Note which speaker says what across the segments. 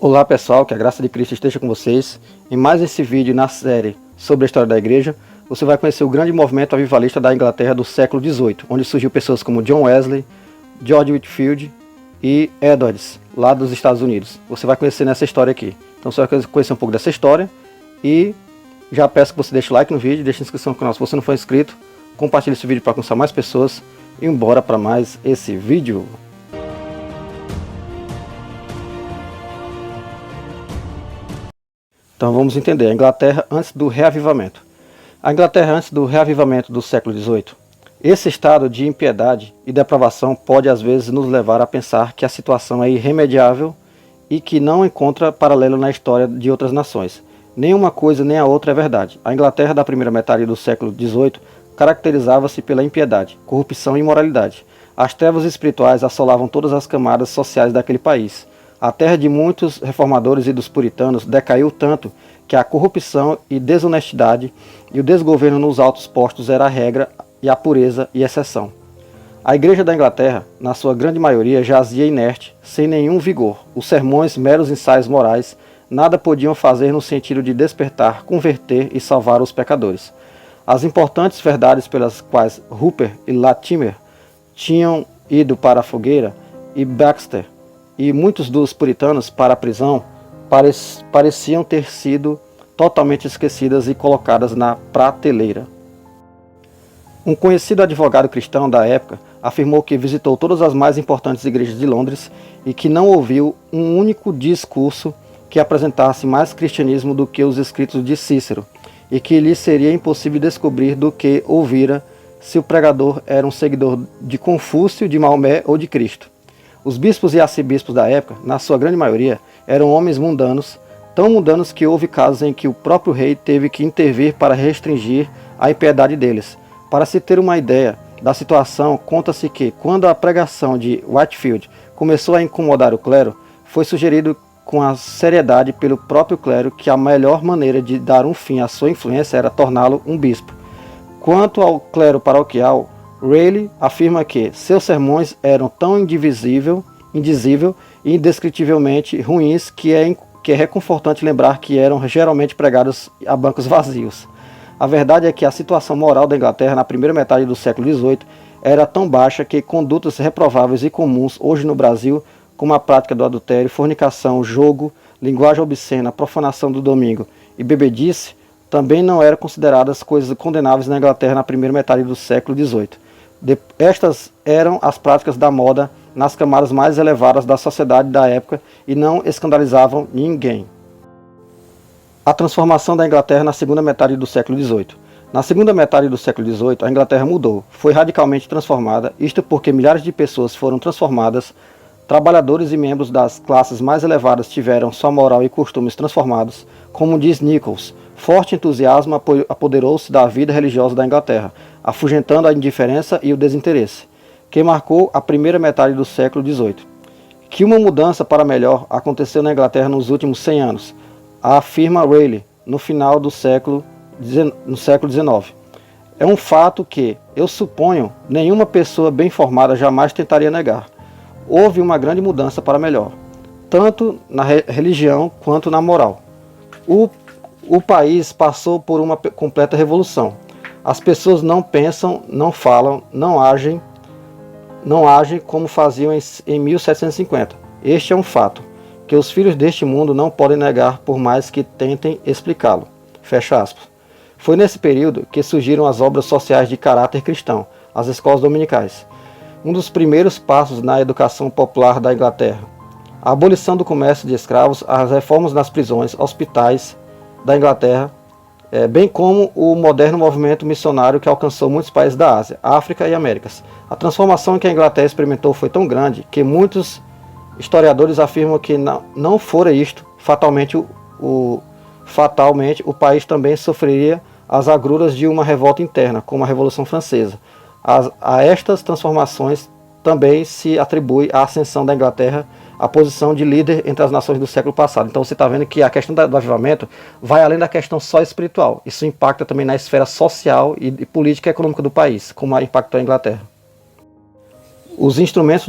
Speaker 1: Olá pessoal, que a graça de Cristo esteja com vocês. Em mais esse vídeo na série sobre a história da igreja, você vai conhecer o grande movimento avivalista da Inglaterra do século XVIII, onde surgiu pessoas como John Wesley, George Whitefield e Edwards, lá dos Estados Unidos. Você vai conhecer nessa história aqui. Então você vai conhecer um pouco dessa história e já peço que você deixe o like no vídeo, deixe a inscrição no canal se você não for inscrito, compartilhe esse vídeo para alcançar mais pessoas e bora para mais esse vídeo. Então vamos entender a Inglaterra antes do reavivamento. A Inglaterra antes do reavivamento do século XVIII. Esse estado de impiedade e depravação pode às vezes nos levar a pensar que a situação é irremediável e que não encontra paralelo na história de outras nações. Nenhuma coisa nem a outra é verdade. A Inglaterra da primeira metade do século XVIII caracterizava-se pela impiedade, corrupção e imoralidade. As trevas espirituais assolavam todas as camadas sociais daquele país. A terra de muitos reformadores e dos puritanos decaiu tanto que a corrupção e desonestidade e o desgoverno nos altos postos era a regra e a pureza e exceção. A igreja da Inglaterra, na sua grande maioria, jazia inerte, sem nenhum vigor. Os sermões, meros ensaios morais, nada podiam fazer no sentido de despertar, converter e salvar os pecadores. As importantes verdades pelas quais Rupert e Latimer tinham ido para a fogueira e Baxter e muitos dos puritanos para a prisão pareciam ter sido totalmente esquecidas e colocadas na prateleira. Um conhecido advogado cristão da época afirmou que visitou todas as mais importantes igrejas de Londres e que não ouviu um único discurso que apresentasse mais cristianismo do que os escritos de Cícero, e que lhe seria impossível descobrir do que ouvira se o pregador era um seguidor de Confúcio, de Maomé ou de Cristo. Os bispos e arcebispos da época, na sua grande maioria, eram homens mundanos, tão mundanos que houve casos em que o próprio rei teve que intervir para restringir a impiedade deles. Para se ter uma ideia da situação, conta-se que, quando a pregação de Whitefield começou a incomodar o clero, foi sugerido com a seriedade pelo próprio clero que a melhor maneira de dar um fim à sua influência era torná-lo um bispo. Quanto ao clero paroquial, Rayleigh afirma que seus sermões eram tão indizível e indescritivelmente ruins que é reconfortante lembrar que eram geralmente pregados a bancos vazios. A verdade é que a situação moral da Inglaterra na primeira metade do século XVIII era tão baixa que condutas reprováveis e comuns hoje no Brasil, como a prática do adultério, fornicação, jogo, linguagem obscena, profanação do domingo e bebedice, também não eram consideradas coisas condenáveis na Inglaterra na primeira metade do século XVIII. Estas eram as práticas da moda nas camadas mais elevadas da sociedade da época e não escandalizavam ninguém. A transformação da Inglaterra na segunda metade do século XVIII. Na segunda metade do século XVIII, a Inglaterra mudou, foi radicalmente transformada, isto porque milhares de pessoas foram transformadas, trabalhadores e membros das classes mais elevadas tiveram sua moral e costumes transformados. Como diz Nichols, forte entusiasmo apoderou-se da vida religiosa da Inglaterra, afugentando a indiferença e o desinteresse, que marcou a primeira metade do século XVIII. Que uma mudança para melhor aconteceu na Inglaterra nos últimos 100 anos, afirma Rayleigh, no final do século XIX. É um fato que, eu suponho, nenhuma pessoa bem formada jamais tentaria negar. Houve uma grande mudança para melhor, tanto na religião quanto na moral. O país passou por uma completa revolução. As pessoas não pensam, não falam, não agem como faziam em 1750. Este é um fato, que os filhos deste mundo não podem negar por mais que tentem explicá-lo. Fecha aspas. Foi nesse período que surgiram as obras sociais de caráter cristão, as escolas dominicais. Um dos primeiros passos na educação popular da Inglaterra. A abolição do comércio de escravos, as reformas nas prisões, hospitais da Inglaterra, bem como o moderno movimento missionário que alcançou muitos países da Ásia, África e Américas. A transformação que a Inglaterra experimentou foi tão grande que muitos historiadores afirmam que não fora isto, fatalmente o país também sofreria as agruras de uma revolta interna, como a Revolução Francesa. A estas transformações também se atribui a ascensão da Inglaterra à posição de líder entre as nações do século passado. Então você está vendo que a questão do avivamento vai além da questão só espiritual. Isso impacta também na esfera social e política e econômica do país, como impactou a Inglaterra. Os instrumentos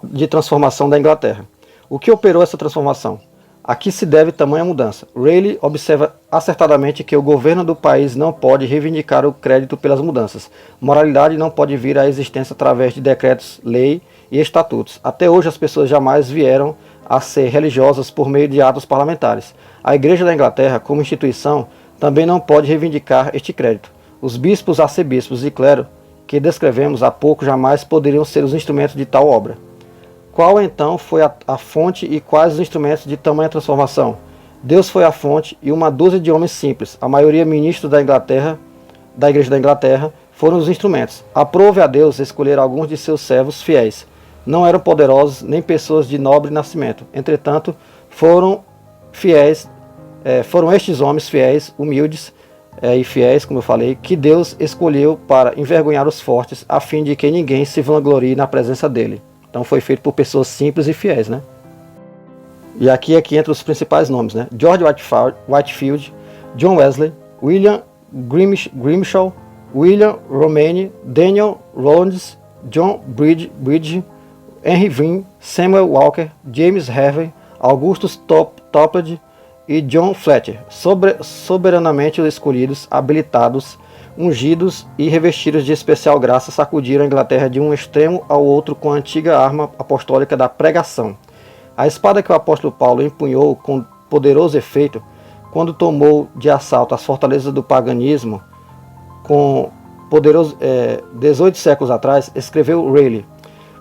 Speaker 1: de transformação da Inglaterra. O que operou essa transformação? A que se deve tamanha mudança? Rayleigh observa acertadamente que o governo do país não pode reivindicar o crédito pelas mudanças. Moralidade não pode vir à existência através de decretos, lei e estatutos. Até hoje as pessoas jamais vieram a ser religiosas por meio de atos parlamentares. A Igreja da Inglaterra, como instituição, também não pode reivindicar este crédito. Os bispos, arcebispos e clero que descrevemos há pouco jamais poderiam ser os instrumentos de tal obra. Qual então foi a fonte e quais os instrumentos de tamanha transformação? Deus foi a fonte e uma dúzia de homens simples, a maioria ministros da Igreja da Inglaterra, foram os instrumentos. Aprove a Deus escolher alguns de seus servos fiéis. Não eram poderosos nem pessoas de nobre nascimento. Entretanto, foram estes homens fiéis, humildes e fiéis, como eu falei, que Deus escolheu para envergonhar os fortes, a fim de que ninguém se vanglorie na presença dele. Então foi feito por pessoas simples e fiéis, né? E aqui entra os principais nomes, né? George Whitefield, John Wesley, William Grimshaw, William Romane, Daniel Rhodes, John Bridge, Henry Vine, Samuel Walker, James Harvey, Augustus Toplady e John Fletcher, soberanamente escolhidos, habilitados, ungidos e revestidos de especial graça, sacudiram a Inglaterra de um extremo ao outro com a antiga arma apostólica da pregação. A espada que o apóstolo Paulo empunhou com poderoso efeito, quando tomou de assalto as fortalezas do paganismo, com poderoso 18 séculos atrás, escreveu Rayleigh.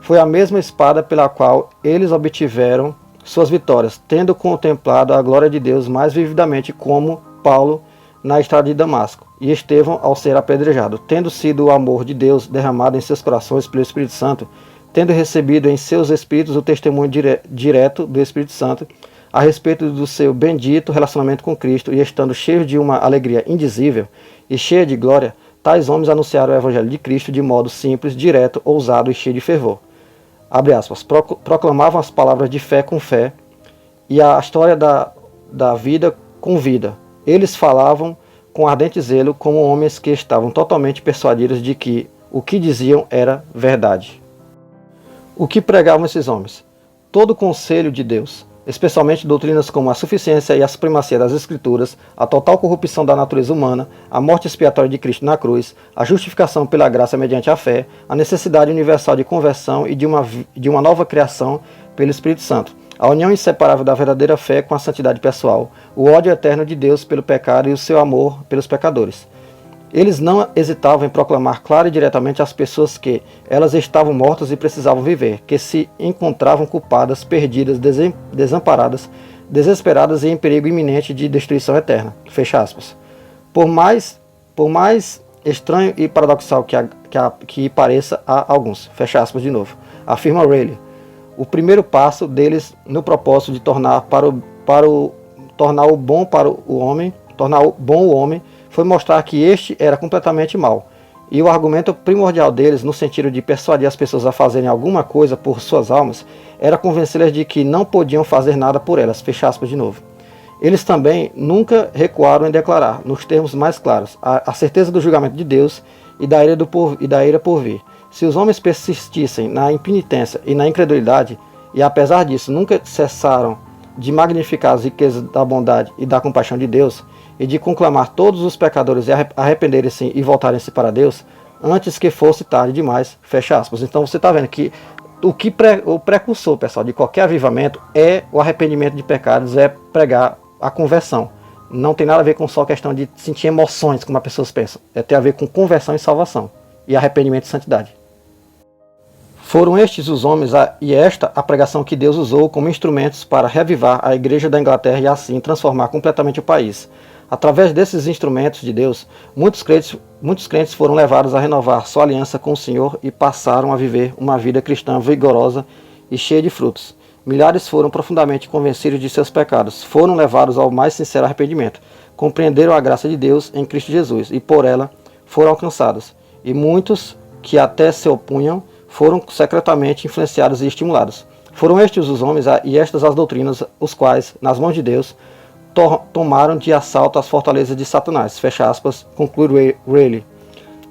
Speaker 1: Foi a mesma espada pela qual eles obtiveram suas vitórias, tendo contemplado a glória de Deus mais vividamente, como Paulo na estrada de Damasco, e Estevão ao ser apedrejado, tendo sido o amor de Deus derramado em seus corações pelo Espírito Santo, tendo recebido em seus espíritos o testemunho direto do Espírito Santo a respeito do seu bendito relacionamento com Cristo, e estando cheios de uma alegria indizível e cheia de glória, tais homens anunciaram o Evangelho de Cristo de modo simples, direto, ousado e cheio de fervor. Abre aspas, proclamavam as palavras de fé com fé e a história da vida com vida. Eles falavam com ardente zelo como homens que estavam totalmente persuadidos de que o que diziam era verdade. O que pregavam esses homens? Todo o conselho de Deus, especialmente doutrinas como a suficiência e a supremacia das Escrituras, a total corrupção da natureza humana, a morte expiatória de Cristo na cruz, a justificação pela graça mediante a fé, a necessidade universal de conversão e de uma nova criação pelo Espírito Santo, a união inseparável da verdadeira fé com a santidade pessoal, o ódio eterno de Deus pelo pecado e o seu amor pelos pecadores. Eles não hesitavam em proclamar claro e diretamente às pessoas que elas estavam mortas e precisavam viver, que se encontravam culpadas, perdidas, desamparadas, desesperadas e em perigo iminente de destruição eterna. Fecha aspas. Por mais estranho e paradoxal que pareça a alguns, fecha aspas de novo, afirma Rayleigh, o primeiro passo deles no propósito de tornar o bom o homem, foi mostrar que este era completamente mau. E o argumento primordial deles, no sentido de persuadir as pessoas a fazerem alguma coisa por suas almas, era convencê-las de que não podiam fazer nada por elas. Fecha aspas de novo. Eles também nunca recuaram em declarar, nos termos mais claros, a certeza do julgamento de Deus e da ira por vir. Se os homens persistissem na impenitência e na incredulidade, e apesar disso nunca cessaram de magnificar as riquezas da bondade e da compaixão de Deus, e de conclamar todos os pecadores a arrependerem-se e voltarem-se para Deus, antes que fosse tarde demais, fecha aspas. Então você está vendo que o precursor, pessoal, de qualquer avivamento é o arrependimento de pecados, é pregar a conversão. Não tem nada a ver com só questão de sentir emoções, como as pessoas pensam. Tem a ver com conversão e salvação, e arrependimento e santidade. Foram estes os homens e esta a pregação que Deus usou como instrumentos para reavivar a Igreja da Inglaterra e assim transformar completamente o país. Através desses instrumentos de Deus, muitos crentes foram levados a renovar sua aliança com o Senhor e passaram a viver uma vida cristã vigorosa e cheia de frutos. Milhares foram profundamente convencidos de seus pecados, foram levados ao mais sincero arrependimento, compreenderam a graça de Deus em Cristo Jesus e por ela foram alcançados. E muitos que até se opunham foram secretamente influenciados e estimulados. Foram estes os homens e estas as doutrinas, os quais, nas mãos de Deus, tomaram de assalto as fortalezas de Satanás, fecha aspas, conclui Rayleigh,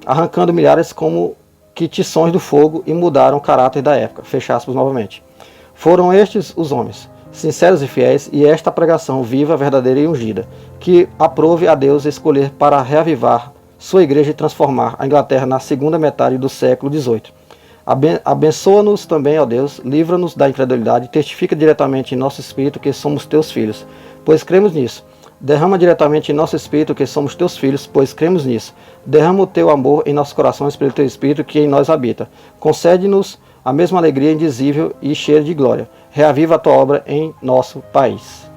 Speaker 1: arrancando milhares como que tições do fogo e mudaram o caráter da época, fecha aspas novamente. Foram estes os homens, sinceros e fiéis, e esta pregação viva, verdadeira e ungida, que aprove a Deus escolher para reavivar sua igreja e transformar a Inglaterra na segunda metade do século XVIII. Abençoa-nos também, ó Deus, livra-nos da incredulidade, testifica diretamente em nosso espírito que somos teus filhos, pois cremos nisso. Derrama diretamente em nosso espírito que somos teus filhos, pois cremos nisso. Derrama o teu amor em nossos corações pelo teu espírito que em nós habita. Concede-nos a mesma alegria indizível e cheia de glória. Reaviva a tua obra em nosso país.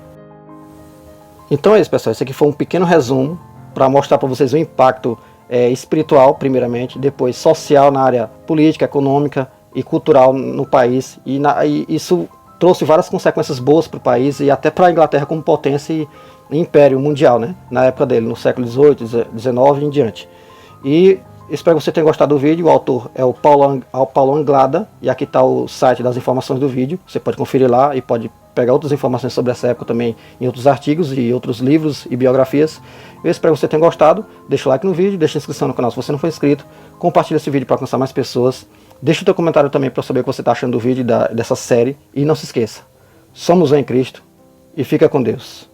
Speaker 1: Então é isso, pessoal. Esse aqui foi um pequeno resumo para mostrar para vocês o impacto espiritual, primeiramente, depois social na área política, econômica e cultural no país. E isso trouxe várias consequências boas para o país e até para a Inglaterra como potência e império mundial, né? Na época dele, no século XVIII, XIX e em diante. E espero que você tenha gostado do vídeo. O autor é o Paulo Anglada, e aqui está o site das informações do vídeo. Você pode conferir lá e pode pegar outras informações sobre essa época também em outros artigos e outros livros e biografias. Eu espero que você tenha gostado. Deixa o like no vídeo, deixa a inscrição no canal se você não for inscrito. Compartilha esse vídeo para alcançar mais pessoas. Deixa o teu comentário também para saber o que você está achando do vídeo dessa série. E não se esqueça, somos um em Cristo e fica com Deus.